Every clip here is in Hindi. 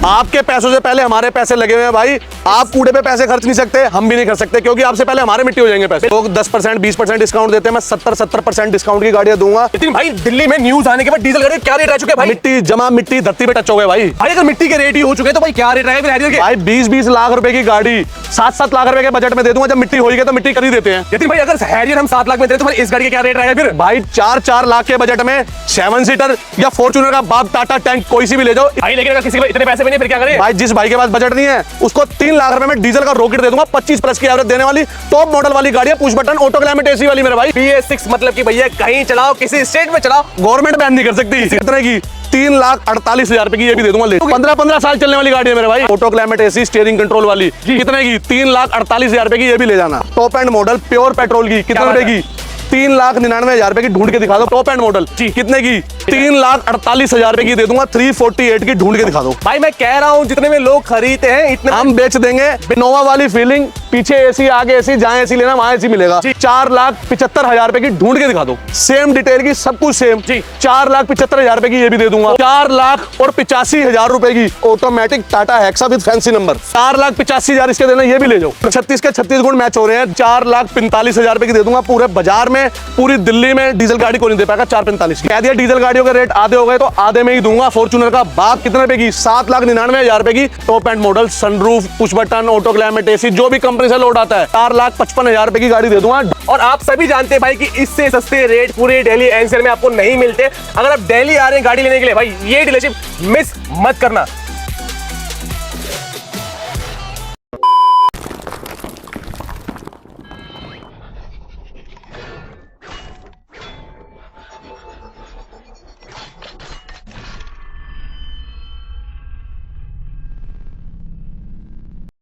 आपके पैसों से पहले हमारे पैसे लगे हुए हैं भाई। आप कूड़े पे पैसे खर्च नहीं सकते, हम भी नहीं कर सकते, क्योंकि आपसे पहले हमारे मिट्टी हो जाएंगे पैसे। लोग 10% 20% डिस्काउंट देते हैं, मैं 70% डिस्काउंट की गाड़ियां दूंगा। लेकिन भाई दिल्ली में न्यूज आने के बाद डीजल गाड़ी क्या रेट आ चुके हैं भाई? मिट्टी जमा, मिट्टी धरती पे टच हो गए भाई। भाई अगर मिट्टी के रेट ही हो चुके हैं तो भाई क्या रेट रहेगा फिर हैरियर के? भाई 20-20 लाख रुपए की गाड़ी 7-7 लाख रुपए के बजट में दे दूंगा। जब मिट्टी होगी तो मिट्टी कर ही देते हैं। लेकिन भाई अगर हैरियर हम 7 लाख में दे तो भाई इस गाड़ी का क्या रेट रहेगा फिर? भाई 4-4 लाख के बजट में 7 सीटर या फॉर्च्यूनर का बाप टाटा टैंक कोई सी भी ले जाओ भाई। लेकिन अगर किसी के इतने पैसे भी नहीं फिर क्या करें? भाई? जिस भाई के पास बजट नहीं है उसको 3 लाख रुपए में डीजल का रॉकेट दे दूंगा, 25 प्लस की एवरेज देने वाली टॉप मॉडल वाली गाड़ी है, push button auto climate AC वाली मेरे भाई। BS6 मतलब कि भैया कहीं चलाओ, किसी स्टेट में चलाओ, गवर्नमेंट बैन नहीं कर सकती। कितने की? 3,48,000 रुपए की ये भी दे दूंगा। 15-15 साल चलने वाली गाड़ी है मेरे भाई, auto climate AC steering control वाली। कितने की? 3,48,000 रुपए की ये भी ले जाना। Top end model pure petrol की कितने रुपए की? 3,99,000 रुपए की ढूंढ के दिखा दो। टॉप एंड मॉडल कितने की? 3,48,000 रुपए की दे दूंगा। 348 की ढूंढ के दिखा दो। भाई मैं कह रहा हूँ जितने में लोग खरीदते हैं इतने हम बेच देंगे। इनोवा वाली फीलिंग, पीछे एसी आगे एसी, जहां एसी लेना वहां एसी मिलेगा। 4,75,000 रुपए की ढूंढ के दिखा दो। सेम डिटेल की, सब कुछ सेम। 4,75,000 रुपए की ये भी दे दूंगा। 4,85,000 रुपए की automatic Tata hexa with fancy number. 4,85,000 इसके देना, ये भी ले जाओ। 36 के 36 गुण मैच हो रहे हैं। 4,45,000 रुपए की दे दूंगा। पूरे बाजार में, पूरी दिल्ली में डीजल गाड़ी को नहीं दे पाएगा 4,45 की। कह दिया डीजल गाड़ियों के रेट आधे हो गए तो आधे में ही दूंगा। फॉर्च्यूनर का बाप कितने रुपए की? 7,99,000 रुपए की top end model, sunroof, push button, auto climate AC, जो भी कंपनी से लोड आता है, 4,55,000 रुपए की गाड़ी दे दूंगा। और आप सभी जानते हैं भाई कि इससे सस्ते रेट पूरे दिल्ली एनसीआर में आपको नहीं मिलते। अगर आप दिल्ली आ रहे हैं गाड़ी लेने के लिए भाई, ये डीलरशिप मिस मत करना।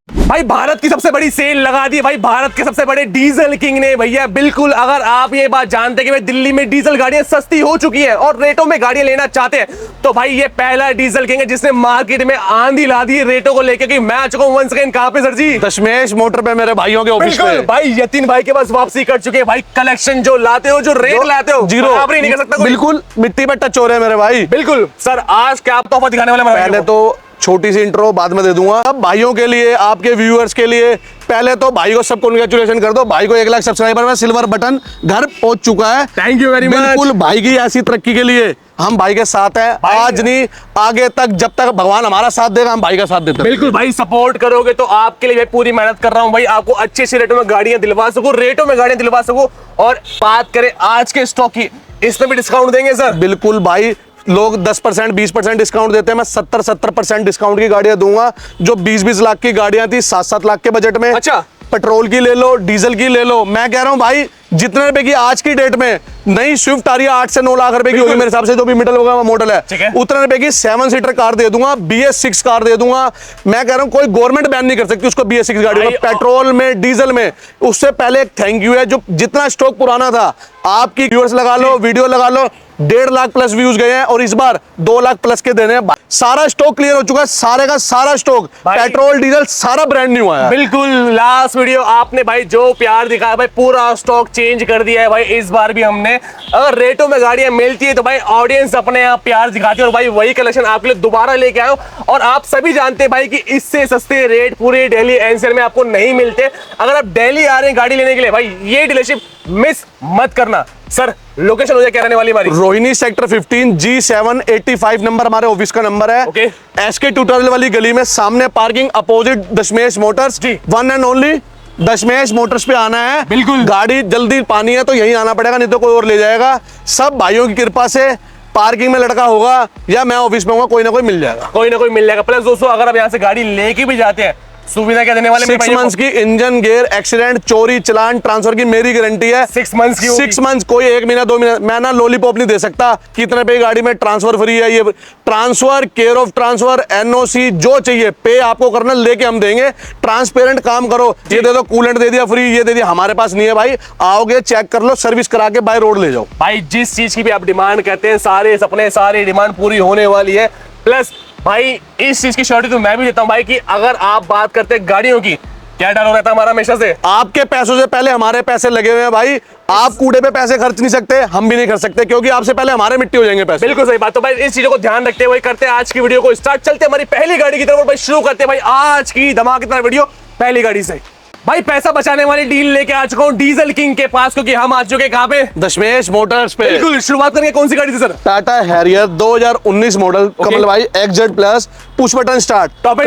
भाई भारत की सबसे बड़ी सेल लगा दी भाई, भारत के सबसे बड़े डीजल किंग ने भैया। बिल्कुल, अगर आप ये बात जानते हैं कि भाई दिल्ली में डीजल गाड़ियां सस्ती हो चुकी है और रेटों में गाड़ियां लेना चाहते हैं, तो भाई ये पहला डीजल किंग है जिसने मार्केट में आंधी ला दी रेटों को लेकर। कि मैं आ चुका हूं वंस अगेन। कहां पे सर जी? दशमेश मोटर पे, मेरे भाइयों के ऑफिस पे। भाई यतीन भाई के पास वापसी कर चुके हैं भाई। कलेक्शन जो लाते हो, जो रेट लाते हो, जीरो बराबरी नहीं कर सकता। बिल्कुल मिट्टी पे टच हो रहे हैं मेरे भाई। बिल्कुल सर, आज क्या आप तोहफा दिखाने वाले? पहले तो छोटी सी इंट्रो बाद में दे दूंगा। अब भाइयों के लिए, आपके व्यूअर्स के लिए, पहले तो भाई को सब कांग्रेचुलेशन कर दो। भाई को 1 लाख सब्सक्राइबर में सिल्वर बटन घर पहुंच चुका है। Thank you very much. बिल्कुल भाई की ऐसी तरक्की के लिए हम भाई के साथ हैं। आज नहीं, आगे तक, जब तक भगवान हमारा साथ देगा हम भाई का साथ देते हैं। बिल्कुल भाई, सपोर्ट करोगे तो आपके लिए पूरी मेहनत कर रहा हूं भाई, आपको अच्छे अच्छे रेटों में गाड़ियां दिलवा सकूं, रेटों में गाड़ियां दिलवा सकूं। और बात करें आज के स्टॉक की, इसमें भी डिस्काउंट देंगे सर? बिल्कुल भाई, लोग 10% 20% डिस्काउंट देते हैं, मैं 70% डिस्काउंट की गाड़ियां दूंगा। जो 20-20 लाख की गाड़ियां थी 7-7 लाख के बजट में। अच्छा, पेट्रोल की ले लो, डीजल की ले लो। मैं कह रहा हूं भाई, जितने रुपए की आज की डेट में नई स्विफ्ट आ रही है 8 से 9 लाख रुपए की होगी मेरे हिसाब से, जो भी मिडल होगा मॉडल है, उतने रुपए की 7 सीटर कार दे दूंगा, BS6 कार दे दूंगा। मैं कह रहा हूं कोई गवर्नमेंट बैन नहीं कर सकती उसको BS6 गाड़ी में, पेट्रोल में, डीजल में। उससे पहले एक थैंक यू है, जो जितना स्टॉक पुराना था, आपकी व्यूअर्स लगा लो, वीडियो लगा लो, 1.5 लाख प्लस व्यूज गए हैं और इस बार 2 लाख प्लस के देने हैं। सारा स्टॉक क्लियर हो चुका है, सारे का सारा स्टॉक, पेट्रोल डीजल सारा ब्रांड न्यू आया। बिल्कुल, लास्ट वीडियो आपने भाई जो प्यार दिखाया भाई, पूरा स्टॉक चेंज कर दिया है भाई इस बार भी हमने। अगर रेटों में गाड़ियां मिलती है तो भाई ऑडियंस अपने आप प्यार दिखाती है और भाई वही कलेक्शन आपके लिए दोबारा लेके आयो। और आप सभी जानते हैं भाई कि इससे सस्ते रेट पूरे दिल्ली एनसीआर में आपको नहीं मिलते। अगर आप दिल्ली आ रहे हैं गाड़ी लेने के लिए भाई, ये डीलरशिप मिस मत करना। सर लोकेशन हो जाए क्या रहने वाली हमारी? रोहिणी सेक्टर 15 G785 नंबर हमारे ऑफिस का नंबर है। ओके। SK ट्यूटोरियल वाली गली में सामने parking, opposite Dashmesh Motors, one and only Dashmesh Motors पे आना है। बिल्कुल, गाड़ी जल्दी पानी है तो यहीं आना पड़ेगा, नहीं तो कोई और ले जाएगा। सब भाइयों की कृपा से पार्किंग में लड़का होगा या मैं ऑफिस में होगा, कोई ना कोई मिल जाएगा, कोई ना कोई मिल जाएगा। प्लस दोस्तों, अगर आप यहाँ से गाड़ी लेके भी जाते हैं, सुविधा क्या देने वाले? 6 मंथ्स की इंजन गेयर, एक्सीडेंट, चोरी, चलान, ट्रांसफर की मेरी गारंटी है। 6 मंथ्स की? 6 मंथ्स, कोई 1 महीना 2 महीना। मैं ना लॉलीपॉप नहीं दे सकता। कितने पे गाड़ी में ट्रांसफर फ्री है, ये transfer, care of transfer, NOC जो चाहिए पे आपको करना, लेके हम देंगे। ट्रांसपेरेंट काम करो। ये दे दो, कूलेंट दे दिया फ्री, ये दे दिया, हमारे पास नहीं है भाई। आओगे चेक कर लो, सर्विस करा के बाय रोड ले जाओ। भाई जिस चीज की भी आप डिमांड करते हैं, सारे सपने, सारी डिमांड पूरी होने वाली है। प्लस भाई इस चीज की श्योरिटी तो मैं भी देता हूं भाई कि अगर आप बात करते हैं गाड़ियों की, क्या डर हो रहा था हमारा हमेशा से? आपके पैसों से पहले हमारे पैसे लगे हुए हैं भाई। आप कूड़े पे पैसे खर्च नहीं सकते, हम भी नहीं कर सकते, क्योंकि आपसे पहले हमारे मिट्टी हो जाएंगे पैसे। बिल्कुल सही बात। तो भाई इस चीजों को ध्यान रखते हुए करते हैं आज की वीडियो को स्टार्ट। चलते हैं हमारी पहली गाड़ी की तरफ और भाई शुरू करते हैं भाई आज की धमाकेदार वीडियो पहली गाड़ी से। भाई पैसा बचाने वाली डील लेके आ चुका हूँ डीजल किंग के पास, क्योंकि हम आ चुके कहाँ पे? दशमेश मोटर्स पे। बिल्कुल, शुरुआत करेंगे कौन सी गाड़ी से सर? टाटा हैरियर 2019 मॉडल कमल भाई XZ plus, push button start, top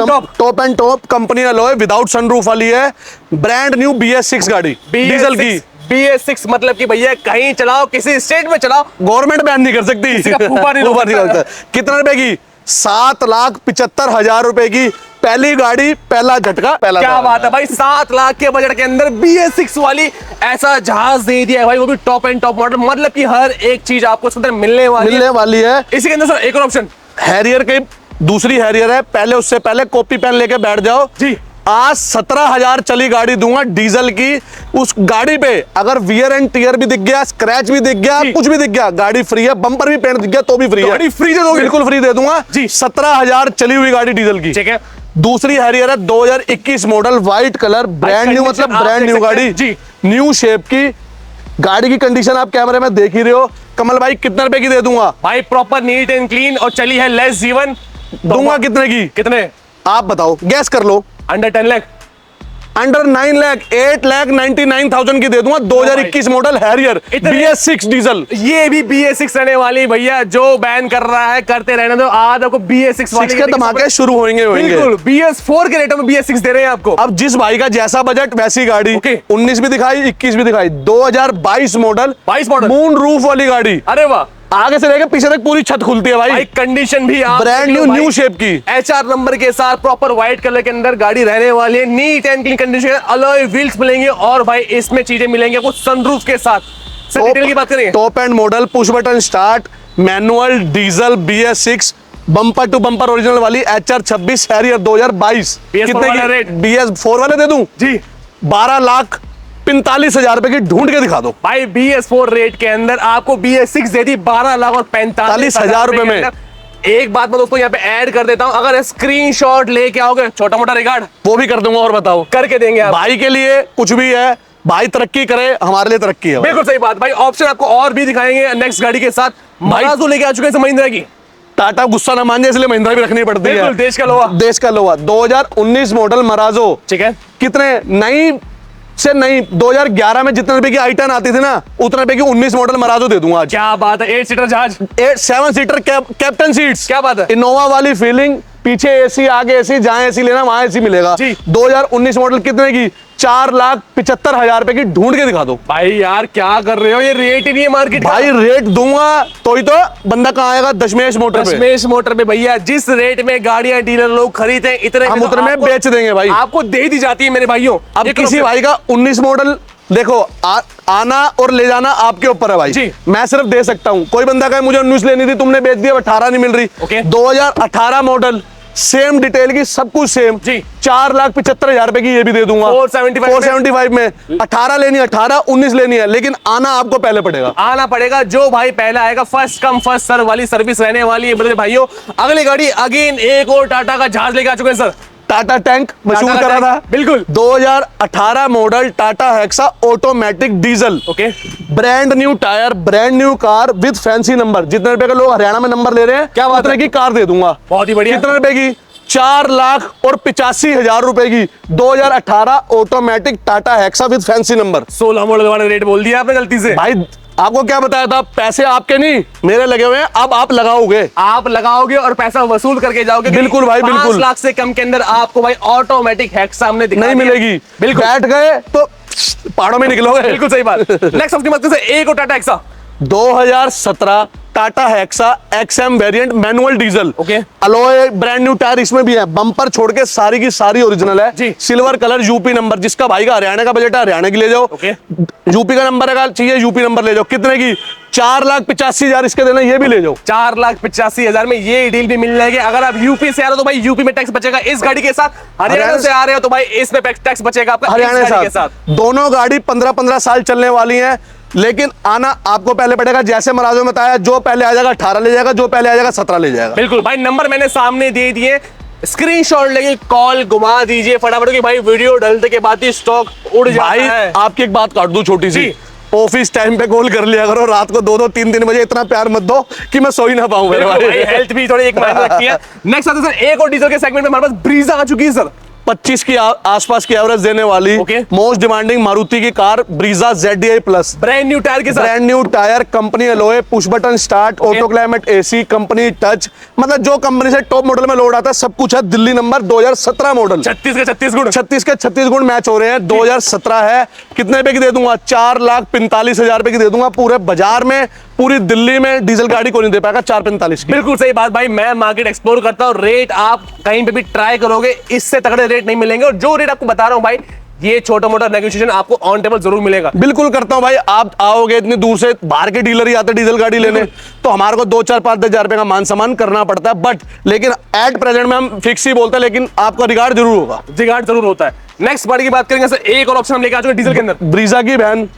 and top company alloy without sunroof वाली है, ब्रांड न्यू BS6 गाड़ी डीजल की। BS6 मतलब कि भैया कहीं चलाओ, किसी स्टेट में चलाओ, गवर्नमेंट बैन नहीं कर सकती। फूफा नहीं रोक सकता। कितने रुपए की? 7,75,000 रुपए की पहली गाड़ी, पहला झटका, पहला। क्या बात है भाई, 7 लाख के बजट के अंदर BS6 वाली ऐसा जहाज दे दिया है भाई, वो भी टॉप एंड टॉप मॉडल। मतलब कि हर एक चीज आपको इसके अंदर मिलने वाली है। इसी के अंदर सर एक और ऑप्शन हैरियर की दूसरी हैरियर है, पहले उससे पहले कॉपी पेन लेके बैठ जाओ जी। आज 17,000 चली गाड़ी दूंगा डीजल की। उस गाड़ी पे अगर वियर एंड टीयर भी दिख गया, स्क्रैच भी दिख गया, कुछ भी दिख गया, गाड़ी फ्री है। बम्पर भी पेंट दिख गया तो भी फ्री है। गाड़ी फ्री दे दोगे? बिल्कुल फ्री दे दूंगा जी। 17,000 चली हुई गाड़ी डीजल की, ठीक है। दूसरी हैरियर है 2021 model, white colour, brand new, मतलब ब्रांड न्यू गाड़ी जी, न्यू शेप की। गाड़ी की कंडीशन आप कैमरे में देख ही रहे हो। कमल भाई कितने रुपए की दे दूंगा? भाई प्रॉपर नीट एंड क्लीन और चली है लेस जीवन। दूंगा कितने की? कितने आप बताओ, गैस कर लो। अंडर 10 लाख, अंडर 9 लाख, 8,99,000 की दे दूंगा। 2021 मॉडल हैरियर BS6 डीजल। ये भी BS6 रहने वाली भैया, जो बैन कर रहा है करते रहने दो। आज आपको BS6 वाले के धमाके शुरू होंगे। बिल्कुल, BS4 के रेटों में BS6 दे रहे हैं आपको। अब जिस भाई का जैसा बजट वैसी गाड़ी। ओके। 19 भी दिखाई, 21 भी दिखाई, 2022 मॉडल, 22 मॉडल, मून रूफ वाली गाड़ी। अरे वाह, आगे से लेकर पीछे तक पूरी छत खुलती है भाई। कंडीशन भी ब्रांड न्यू, न्यू शेप की, HR नंबर के साथ प्रॉपर व्हाइट कलर के अंदर गाड़ी रहने वाली है। Neat and clean condition, alloy wheels मिलेंगे और भाई इसमें चीजें मिलेंगी आपको सनरूफ के साथ। सर डिटेल की बात करेंगे। Top end model, push button start, manual, diesel, BS6, bumper to bumper original वाली HR26 हैरियर 2022। कितने की रेट? BS4 वाले दे दूं जी 12,45,000 रुपए की। ढूंढ के दिखा दो भाई। BS4 रेट के अंदर आपको BS6 दे दी 12,45,000 रुपए में। एक बात मैं दोस्तों यहाँ पे ऐड कर देता हूँ, अगर स्क्रीनशॉट लेके आओगे, छोटा मोटा रिकॉर्ड वो भी कर दूंगा। और बताओ, करके देंगे आप। भाई के लिए कुछ भी है, भाई तरक्की करे, हमारे लिए तरक्की है। बिल्कुल सही बात भाई। ऑप्शन आपको और भी दिखाएंगे नेक्स्ट गाड़ी के साथ। मराजो लेके आ चुके हैं महिंद्रा की। टाटा गुस्सा ना मान जाए इसलिए महिंद्रा भी रखनी पड़ती है। बिल्कुल, देश का लोहा। देश का लोहा 2019 मॉडल मराजो, ठीक है। कितने नई से नहीं, 2011 में जितने रुपए की आई-10 आती थी ना, उतने रुपए की 19 मॉडल मराजो दे दूंगा आज। क्या बात है, 8 सीटर जहाज, 7 सीटर कैप्टन सीट्स। क्या बात है। इनोवा वाली फीलिंग, पीछे AC, आगे AC, जहां AC लेना वहां AC मिलेगा जी। 2019 मॉडल, कितने की? 4,75,000 रुपए की। ढूंढ के दिखा दो भाई यार क्या कर रहे हो, ये रेट ही नहीं है मार्केट भाई। रेट दूंगा तो ही तो बंदा कहाँ आएगा? दशमेश मोटर पे। दशमेश मोटर पे भैया, जिस रेट में गाड़ियां डीलर लोग खरीदते हैं, इतने हम उतने में बेच देंगे भाई। आपको दे दी जाती है मेरे भाइयों। अब किसी भाई का 19 मॉडल देखो, आना और ले जाना आपके ऊपर है भाई जी। मैं सिर्फ दे सकता हूँ। कोई बंदा कहे मुझे 19 लेनी थी, तुमने बेच दिया, 18 नहीं मिल रही। ओके। 2018 मॉडल, सेम डिटेल की, सब कुछ सेम जी। 4,75,000 रुपए की ये भी दे दूंगा। 475 में 18 लेनी है, 18, 19 लेनी है, लेकिन आना आपको पहले पड़ेगा। आना पड़ेगा, जो भाई पहले आएगा। फर्स्ट कम फर्स्ट सर्व वाली सर्विस रहने वाली है मेरे भाइयों। अगली गाड़ी अगेन एक और टाटा का जहाज लेके आ चुके हैं सर। टाटा टैंक मशहूर करा था। बिल्कुल। 2018 model Tata hexa automatic diesel. Okay. Brand new tyre, brand new car with fancy number. जितने रुपए का लोग हरियाणा में नंबर ले रहे हैं, क्या बात उतने है? की कार दे दूंगा। बहुत ही बढ़िया। कितने रुपए की? 4,85,000 रुपए की 2018 automatic Tata hexa with fancy number. 16 model वाला रेट बोल दिया आपने गलती से। भाई आपको क्या बताया था? पैसे आपके नहीं मेरे लगे हुए हैं, अब आप लगाओगे। आप लगाओगे और पैसा वसूल करके जाओगे। बिल्कुल भाई, 5 बिल्कुल। लाख से कम के अंदर आपको भाई ऑटोमेटिक हैक सामने दिखा नहीं दिया। मिलेगी। बिल्कुल। बैठ गए तो पहाड़ों में निकलोगे। बिल्कुल सही बात। नेक्स्ट ऑप्शन बात करें, एक और Tata hexa 2017 Tata hexa XM variant manual diesel. Okay. Alloy brand new tyre इसमें भी है, बम्पर छोड़ के सारी की सारी ओरिजिनल है जी। Silver colour, UP number. जिसका भाई का हरियाणा का बजट है, हरियाणा की ले जाओ। ओके। यूपी का नंबर है, चाहिए यूपी नंबर ले जाओ। कितने की? 4,85,000 इसके देना, ये भी ले जाओ। 4,85,000 में ये डील भी मिल जाएगी। अगर आप यूपी से आ रहे हो तो भाई यूपी में टैक्स बचेगा इस गाड़ी के साथ। हरियाणा से आ रहे हो तो भाई इसमें टैक्स बचेगा आपका हरियाणा के साथ। दोनों गाड़ी 15-15 साल चलने वाली है, लेकिन आना आपको पहले पड़ेगा। जैसे मराजो में बताया, जो पहले आ जाएगा 18 ले जाएगा, जो पहले आ जाएगा 17 ले जाएगा। बिल्कुल भाई, नंबर मैंने सामने दे दिए। स्क्रीनशॉट लेके कॉल घुमा दीजिए फटाफट कि भाई वीडियो डलने के बाद ही स्टॉक उड़ जाता भाई है। आपकी एक बात काट दूं छोटी सी, जी। ऑफिस टाइम पे कॉल कर लिया करो, रात को 2-2 3-3 बजे इतना प्यार मत दो कि मैं सो ही ना पाऊं मेरे भाई भाई। हेल्थ भी थोड़ी एक मायने रखती है। नेक्स्ट आता है सर एक और डीजल के सेगमेंट में हमारे पास ब्रीजा आ चुकी है सर। 25 की आसपास की एवरेज देने वाली Okay. मोस्ट डिमांडिंग मारुति की car Brezza ZDI plus, brand new tyre के साथ। Brand new tyre, company alloy, push button start, auto climate AC, company touch, मतलब जो कंपनी से टॉप मॉडल में लोड आता है सब कुछ है। दिल्ली नंबर 2017 मॉडल, 36 के 36 गुण। 36 के 36 गुण मैच हो रहे हैं। 2017 है, कितने रुपए की दे दूंगा? 4,45,000 रुपए की दे दूंगा। पूरे बाजार में, पूरी दिल्ली में डीजल गाड़ी को नहीं दे पाएगा 4,45 की। बिल्कुल सही बात भाई, मैं मार्केट एक्सप्लोर करता हूँ, रेट आप कहीं पे भी ट्राई करोगे इससे तगड़े रेट नहीं मिलेंगे। और जो रेट आपको बता रहा हूँ भाई, ये छोटा मोटा नेगोशिएशन आपको ऑन टेबल जरूर मिलेगा। बिल्कुल करता हूं भाई। आप आओगे इतनी दूर से, बाहर के डीलर ही आते डीजल गाड़ी लेने, तो हमारे को 2-4-5-10 हजार रुपए का मान सम्मान करना पड़ता है। बट लेकिन एट प्रेजेंट में हम फिक्स ही बोलते हैं, लेकिन आपका रिगार्ड जरूर होगा। जिगाड़ जरूर होता है। नेक्स्ट गाड़ी की बात करेंगे सर, एक और ऑप्शन हम लेके आ चुके हैं डीजल के अंदर। ब्रीजा की वैन,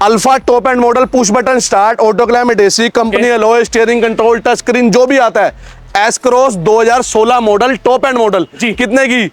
alpha top end model, push button start, auto climate AC, company alloy, steering control, touch screen, जो भी आता है। S cross 2016 model, top end model जी। कितने की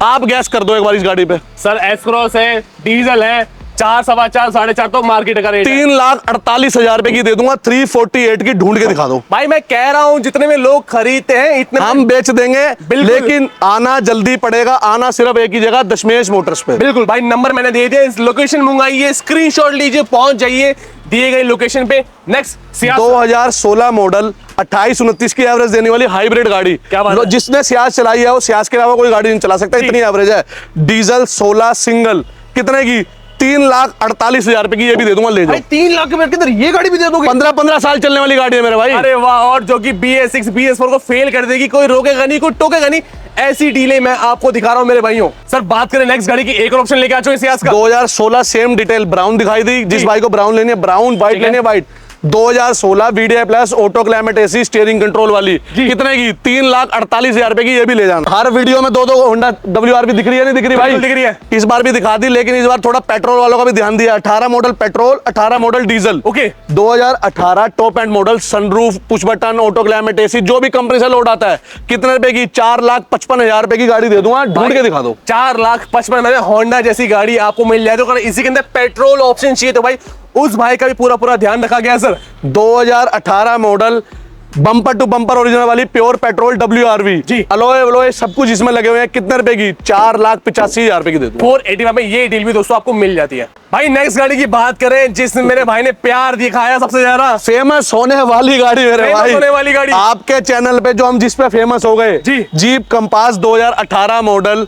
आप गैस कर दो एक बार इस गाड़ी पे? सर एस क्रॉस है, डीजल है, 4, 4.25, 4.5 तो मार्केट का रेट है। 3,48,000 रुपए की दे दूंगा। 348 की ढूंढ के दिखा दो भाई मैं कह रहा हूं जितने में लोग खरीदते हैं इतने हम बेच देंगे, बिल्कुल। लेकिन आना जल्दी पड़ेगा। आना सिर्फ एक ही जगह, दशमेश मोटर्स पे। बिल्कुल भाई, नंबर मैंने दे दिया, इस लोकेशन मंगाइए, स्क्रीनशॉट लीजिए, पहुंच जाइए दिए गए लोकेशन पे। नेक्स्ट 2016 मॉडल, 28-29 की एवरेज देने वाली हाइब्रिड गाड़ी। क्या बात है? जिसने सियाज चलाई है वो सियाज के अलावा कोई गाड़ी नहीं चला सकता, जी। इतनी एवरेज है। डीजल 16 सिंगल, कितने की? 3,48,000 रुपए की, ये भी दे दूंगा, ले जाओ। भाई 3 लाख के अंदर ये गाड़ी भी दे दोगे? 15-15 साल चलने वाली गाड़ी है मेरे भाई। अरे वाह, और जो कि BS6 BS4 को फेल कर देगी, कोई रोकेगा नहीं, कोई टोकेगा नहीं, ऐसी डीले मैं आपको दिखा रहा हूं मेरे भाइयों। सर बात करें नेक्स्ट गाड़ी की, एक और ऑप्शन लेके आ चुके हैं सियाज का। 2016 सेम डिटेल, ब्राउन दिखाई दी। जिस जी। भाई को ब्राउन लेनी है ब्राउन, व्हाइट ठीक है। लेनी है white. 2016 VDI plus, auto climate AC, steering control वाली, जी। कितने की? 3,48,000 रुपए की, ये भी ले जाना। हर वीडियो में 2-2 होंडा WR भी दिख रही है, नहीं दिख रही भाई? बिल्कुल दिख रही है। इस बार भी दिखा दी, लेकिन इस बार थोड़ा पेट्रोल वालों का भी ध्यान दिया। 18 model petrol, 18 model diesel. Okay. 2018 top end model, sunroof, push button, auto climate AC, जो भी कंपनी से लोड आता है। कितने रुपए की? 4,55,000 रुपए की गाड़ी दे दूंगा, ढूंढ के दिखा दो। 4,55,000 में होंडा जैसी गाड़ी आपको मिल जाए, तो अगर इसी के अंदर पेट्रोल ऑप्शन चाहिए तो भाई उस भाई का भी पूरा ध्यान रखा गया sir. 2018 model, bumper to bumper original वाली, प्योर पेट्रोल WRV जी। अलॉय वलॉय सब कुछ इसमें लगे हुए हैं। कितने रुपए की? 4,85,000 रुपए की दे दूं। 485 में ये डील भी दोस्तों आपको मिल जाती है। भाई नेक्स्ट गाड़ी की बात करें जिसमें मेरे भाई ने प्यार दिखाया सबसे ज्यादा, फेमस होने वाली गाड़ी मेरे फेमस भाई, होने वाली गाड़ी। आपके चैनल पे जो हम जिस पे फेमस हो गए, जी। Jeep Compass 2018 model,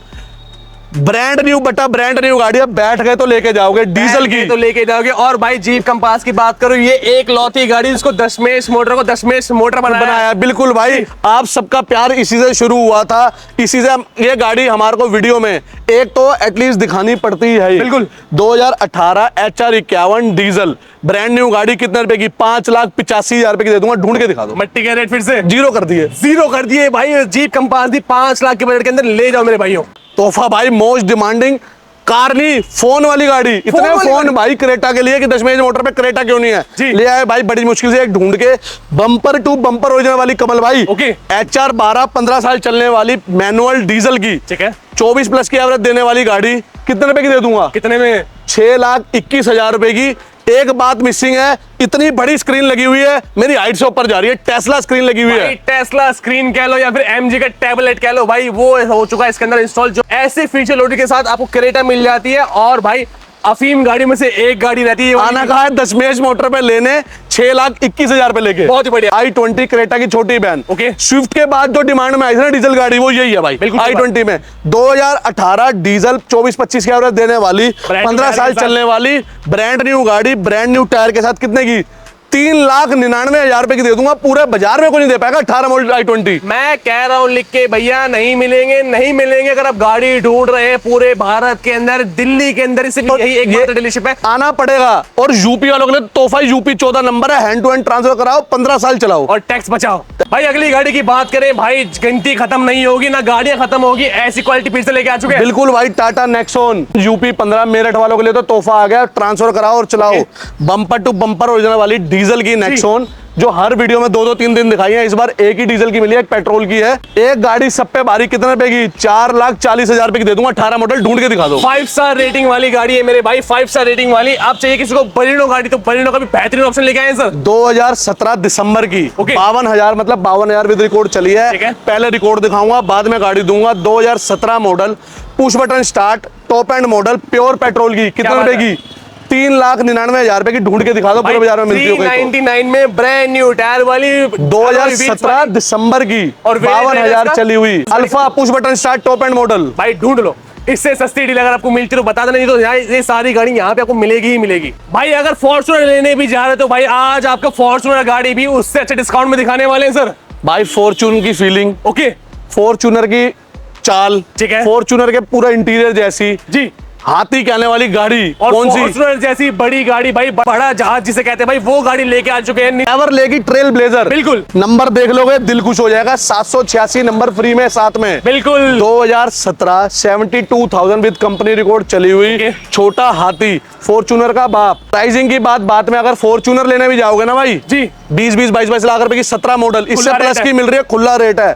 brand new बटा ब्रांड न्यू गाड़ी है। बैठ गए तो लेके जाओगे, डीजल की तो लेके जाओगे। और भाई जीप कंपास की बात करो, ये एक लौती गाड़ी जिसको दशमेश मोटर बनाया। बिल्कुल भाई, आप सबका प्यार इसी से शुरू हुआ था, इसी से ये गाड़ी हमारे को वीडियो में एक तो एटलीस्ट दिखानी पड़ती है ही। बिल्कुल। 2018 HR51 डीजल, ब्रांड न्यू गाड़ी, कितने रुपए की? 5,85,000 रुपए की दे दूंगा, ढूंढ के दिखा दो। मट्टी के रेट फिर से जीरो कर दिए। जीरो कर दिए भाई। जीप कंपास दी 5 लाख के बजट के अंदर ले जाओ मेरे भाइयों। तोहफा भाई, मोस्ट डिमांडिंग कार नहीं, फोन वाली गाड़ी। इतने वाली फोन गाड़ी? भाई क्रेटा के लिए कि दशमेश मोटर पे क्रेटा क्यों नहीं है? जी। ले आए भाई बड़ी मुश्किल से एक ढूंढ के, बम्पर टू बम्पर ओरिजिनल वाली कमल भाई। ओके। HR 12-15 साल चलने वाली मैनुअल डीजल की, ठीक है। 24 प्लस की एवरेज देने वाली गाड़ी, कितने रुपए की दे दूंगा? कितने में? 6,21,000 रुपए की। एक बात मिसिंग है, इतनी बड़ी स्क्रीन लगी हुई है, मेरी हाइट से ऊपर जा रही है। टेस्ला स्क्रीन लगी हुई है। टेस्ला स्क्रीन कह लो या फिर MG का टैबलेट कह लो भाई, वो हो चुका है इसके अंदर इंस्टॉल। जो ऐसे फीचर लोडेड के साथ आपको क्रेटा मिल जाती है। और भाई अफीम गाड़ी में से एक गाड़ी रहती है, आना कहा है दशमेश मोटर पे लेने, 6,21,000 रुपए लेके। बहुत ही बढ़िया। i20 क्रेटा की छोटी बहन। ओके। स्विफ्ट के बाद जो डिमांड में आई थी ना डीजल गाड़ी, वो यही है भाई। बिल्कुल i20 में 2018 डीजल, 24-25 की एवरेज देने वाली, ब्रांड 15 न्यू साल टायर के चलने वाली, ब्रांड न्यू गाड़ी, ब्रांड न्यू टायर के साथ, कितने की? 3,99,000 रुपए की दे दूंगा। पूरे बाजार में कोई नहीं दे पाएगा 18 मॉडल i20। मैं कह रहा हूं लिख के भैया, नहीं मिलेंगे नहीं मिलेंगे। अगर आप गाड़ी ढूंढ रहे हैं पूरे भारत के अंदर, दिल्ली के अंदर, सिर्फ यही एक मात्र डीलरशिप है। आना पड़ेगा। और यूपी वालों के लिए तोहफा, यूपी 14 नंबर है, हैंड टू हैंड ट्रांसफर कराओ, 15 साल चलाओ और टैक्स बचाओ। भाई अगली गाड़ी की बात करें, भाई गिनती खत्म नहीं होगी, ना गाड़ियां खत्म होगी, ऐसी क्वालिटी फिर से लेके आ चुके हैं। बिल्कुल भाई, टाटा नेक्सॉन यूपी 15 मेरठ वालों के लिए तो तोहफा आ गया, ट्रांसफर कराओ और चलाओ। बम्पर टू बम्पर ओरिजिनल वाली डीजल की नेक्सॉन, जो हर वीडियो में 2-2 3-3 दिखाई है, इस बार एक ही डीजल की मिली है, एक पेट्रोल की है। एक गाड़ी सब पे भारी कितने रुपए की? 4,40,000 रुपए की दे दूंगा। 18 मॉडल ढूंढ के दिखा दो। 5 स्टार रेटिंग वाली गाड़ी है मेरे भाई, 5 स्टार रेटिंग वाली। आप चाहिए किसी को बलिनो गाड़ी तो बलिनो का भी बेहतरीन ऑप्शन लेके आए सर। 2017 दिसंबर की, 52,000 मतलब 52,000 विद रिकॉर्ड चली है। पहले रिकॉर्ड दिखाऊंगा, बाद में गाड़ी दूंगा। 2017 model, push button start, top end model, pure petrol की। कितने रुपए की? 3,99,000 रुपए की। ढूंढ के दिखा दो, पूरे बाजार में मिलती है। 399 में ब्रांड न्यू टायर वाली, 2017 दिसंबर की, और 52,000 चली हुई। Alpha push button start, top end model. भाई ढूंढ लो, इससे सस्ती डील अगर आपको मिलती तो बता देना, नहीं तो ये सारी गाड़ी यहाँ पे आपको मिलेगी ही मिलेगी। भाई अगर फॉर्च्यूनर लेने भी जा रहे तो भाई आज आपको फॉर्च्यूनर गाड़ी भी उससे अच्छे डिस्काउंट में दिखाने वाले हैं सर। भाई फॉर्च्यूनर की फीलिंग, ओके, फॉर्च्यूनर की चाल, ठीक है, फॉर्च्यूनर के पूरा इंटीरियर जैसी, जी, हाथी कहने वाली गाड़ी। और कौन सी? फॉर्च्यूनर जैसी बड़ी गाड़ी, भाई बड़ा जहाज जिसे कहते हैं भाई, वो गाड़ी लेके आ चुके हैं। एवर लेगी ट्रेल ब्लेजर। बिल्कुल, नंबर देख लोगे दिल खुश हो जाएगा। 786 नंबर फ्री में साथ में। बिल्कुल। 2017 72,000 विद कंपनी रिकॉर्ड चली हुई। छोटा हाथी, फॉर्च्यूनर का बाप। प्राइसिंग की बात में, अगर फॉर्च्यूनर लेने भी जाओगे ना भाई जी, 20-20 22-22 लाख रुपए की 17 मॉडल, इससे प्लस की मिल रही है। खुला रेट है।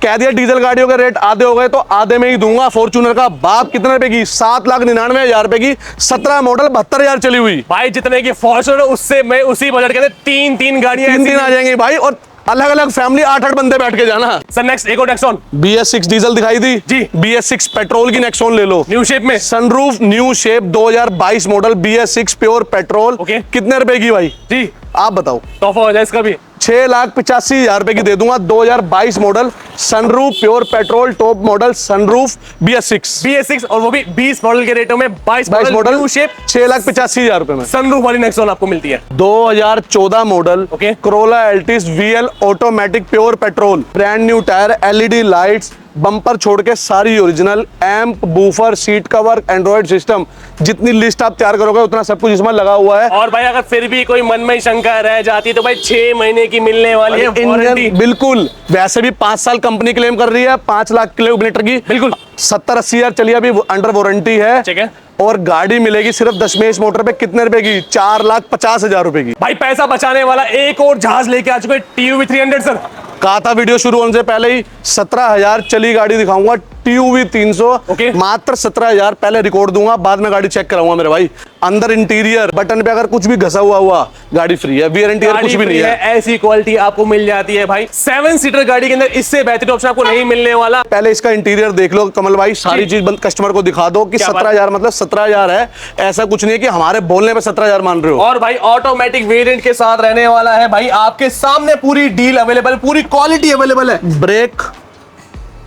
कह दिया डीजल गाड़ियों के रेट आधे हो गए तो आधे में ही दूंगा। फॉर्च्यूनर का बाप कितने रुपए की? 7,99,000 रुपए की 17 मॉडल, 72,000 चली हुई। भाई जितने की फॉर्च्यूनर उससे मैं उसी बजट के तीन गाड़ियां तीन आ जाएंगी भाई, और अलग अलग फैमिली 8-8 बंदे बैठ के जाना। सर नेक्स्ट एक और नेक्सॉन BS6 डीजल दिखाई दी जी, BS6 पेट्रोल की नेक्सॉन ले लो, न्यू शेप में, sunroof new shape, 2022 model, BS6 pure petrol. कितने रुपए की भाई जी आप बताओ? तोहफा हो जाए इसका भी। 6,85,000 रुपए की दे दूंगा। 2022 model, sunroof pure petrol, top model, sunroof BS6 और वो भी 20 मॉडल के रेटों में। 22 मॉडल न्यू शेप, 6,85,000 रुपए में सनरूफ वाली नेक्सॉन आपको मिलती है। 2014 model, Corolla Altis VL automatic pure petrol, brand new tyre, LED lights, bumper छोड़ के सारी original, amp, woofer, seat cover, Android system. जितनी लिस्ट आप तैयार करोगे उतना सब कुछ इसमें लगा हुआ है। और भाई अगर फिर भी कोई मन में शंका रह जाती है तो भाई 6 महीने की मिलने वाली है वारंटी। बिल्कुल, वैसे भी 5 साल कंपनी क्लेम कर रही है, 5 लाख किलोमीटर की। बिल्कुल, 70-80 हजार चली अभी अंडर वारंटी है। ठीक है, और गाड़ी मिलेगी सिर्फ दशमेश मोटर पे। कितने रुपए की? 4,50,000 रुपए की। भाई पैसा बचाने वाला एक और जहाज लेके आ चुके, TUV 300 सर। कहा था वीडियो शुरू होने से पहले ही 17,000 चली गाड़ी दिखाऊंगा, TUV 300 मात्र 17,000। पहले रिकॉर्ड दूंगा, बाद में गाड़ी चेक कराऊंगा मेरे भाई। अंदर इंटीरियर बटन पे अगर कुछ भी घसा हुआ गाड़ी फ्री है, वियर एंड टियर कुछ भी नहीं है। ऐसी क्वालिटी आपको मिल जाती है भाई 7 सीटर गाड़ी के अंदर, इससे बेहतरीन ऑप्शन आपको नहीं मिलने वाला। पहले इसका इंटीरियर देख लो कमल भाई, सारी चीज कस्टमर को दिखा दो कि 17,000 मतलब 17,000 है। ऐसा कुछ नहीं है कि हमारे बोलने पे 17,000 मान रहे हो। और भाई ऑटोमेटिक वेरिएंट के साथ रहने वाला है भाई, आपके सामने पूरी डील अवेलेबल, पूरी क्वालिटी अवेलेबल है। ब्रेक,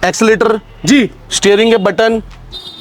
एक्सीलेटर जी, स्टीयरिंग के बटन,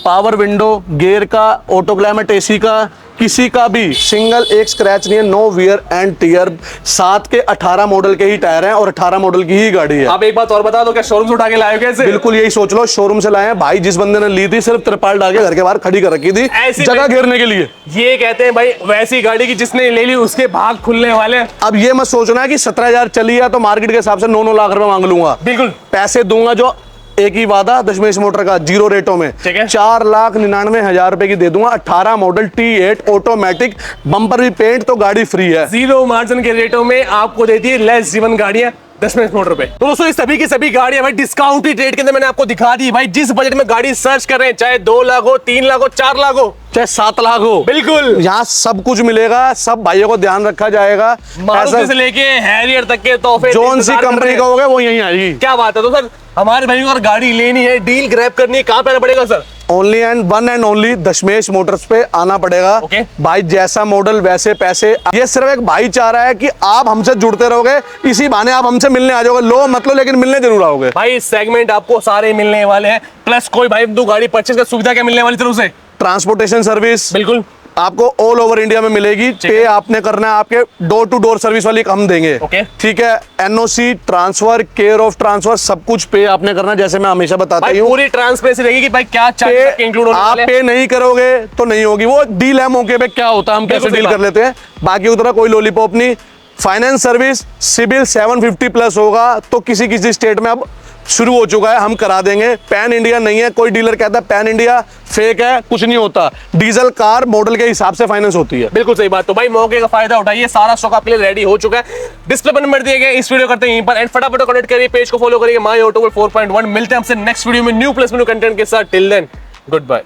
पावर विंडो, गियर का, ऑटो क्लाइमेट AC का, किसी का भी सिंगल एक स्क्रैच नहीं है। No wear and tear. 7 के 18 मॉडल के ही टायर हैं और 18 मॉडल की ही गाड़ी है। आप एक बात और बता दो, क्या शोरूम से उठा के लाए हो कैसे? बिल्कुल यही सोच लो, शोरूम से लाए हैं भाई। जिस बंदे ने ली थी सिर्फ त्रिपाल डाल के घर के बाहर खड़ी कर रखी थी जगह घेरने के लिए। ये कहते हैं भाई वैसी गाड़ी की जिसने ले ली उसके भाग खुलने वाले। अब ये मत सोचना है कि 17,000 चली है तो मार्केट के हिसाब से 9-9 लाख रुपए मांग लूंगा। बिल्कुल, पैसे दूंगा जो एक ही वादा दशमेश मोटर का, जीरो रेटों में 4,99,000 रुपए की दे दूंगा। 18 मॉडल T8 ऑटोमेटिक, बम्पर भी पेंट, तो गाड़ी फ्री है। जीरो मार्जिन के रेटों में आपको देती है लेस जीवन गाड़ियां 10 मोटर पे। तो दोस्तों ये सभी की सभी गाड़ियां भाई डिस्काउंटेड रेट के अंदर मैंने आपको दिखा दी भाई। जिस बजट में गाड़ी सर्च कर रहे हैं, चाहे 2 लाख हो, 3 लाख हो, 4 लाख हो, चाहे 7 लाख हो, बिल्कुल यहाँ सब कुछ मिलेगा। सब भाइयों को ध्यान रखा जाएगा। मारुति से लेके हैरियर तक के तोहफे जोन सी कंपनी का होगा वो यहीं आएगी। क्या बात है। तो सर हमारे भाई को अगर गाड़ी लेनी है, डील ग्रैब करनी है, कहाँ पे आना पड़ेगा sir? Only and one and only Dashmesh Motors पे आना पड़ेगा। भाई जैसा मॉडल वैसे पैसे। ये सिर्फ एक भाईचारा है कि आप हमसे जुड़ते रहोगे, इसी बहाने आप हमसे मिलने आ जाओगे। लो मतलब लेकिन मिलने जरूर आओगे भाई। इस सेगमेंट आपको सारे मिलने वाले हैं, प्लस कोई भाई दो गाड़ी परचेज का सुविधा क्या मिलने वाली तरफ से? ट्रांसपोर्टेशन सर्विस बिल्कुल आपको ऑल ओवर इंडिया में मिलेगी। पे आपने करना है, आपके डोर टू डोर सर्विस वाली हम देंगे। ठीक है, NOC, transfer, care of transfer, सब कुछ पे आपने करना। जैसे मैं हमेशा बताता हूँ, पूरी ट्रांसपेरेंसी रहेगी कि भाई क्या चार्जेस इंक्लूड होने वाले हैं। आप पे नहीं करोगे तो नहीं होगी। वो डील है, मौके पे क्या होता है हम कैसे डील कर लेते हैं। बाकी उतना कोई लॉलीपॉप नहीं। फाइनेंस सर्विस सिबिल 750 प्लस होगा तो किसी किसी स्टेट में अब शुरू हो चुका है, हम करा देंगे। पैन इंडिया नहीं है, कोई डीलर कहता है पैन इंडिया फेक है, कुछ नहीं होता। डीजल कार मॉडल के हिसाब से फाइनेंस होती है। बिल्कुल सही बात। तो भाई मौके का फायदा उठाइए, सारा स्टॉक आपके लिए रेडी हो चुका है। डिस्प्ले पर नंबर दिए गए, इस वीडियो करते हैं यहीं पर एंड फटाफट कनेक्ट करिए, पेज को फॉलो करिए माय ऑटो 4.1। मिलते हैं आपसे नेक्स्ट वीडियो में न्यू प्लस न्यू कंटेंट के साथ। Till then good bye.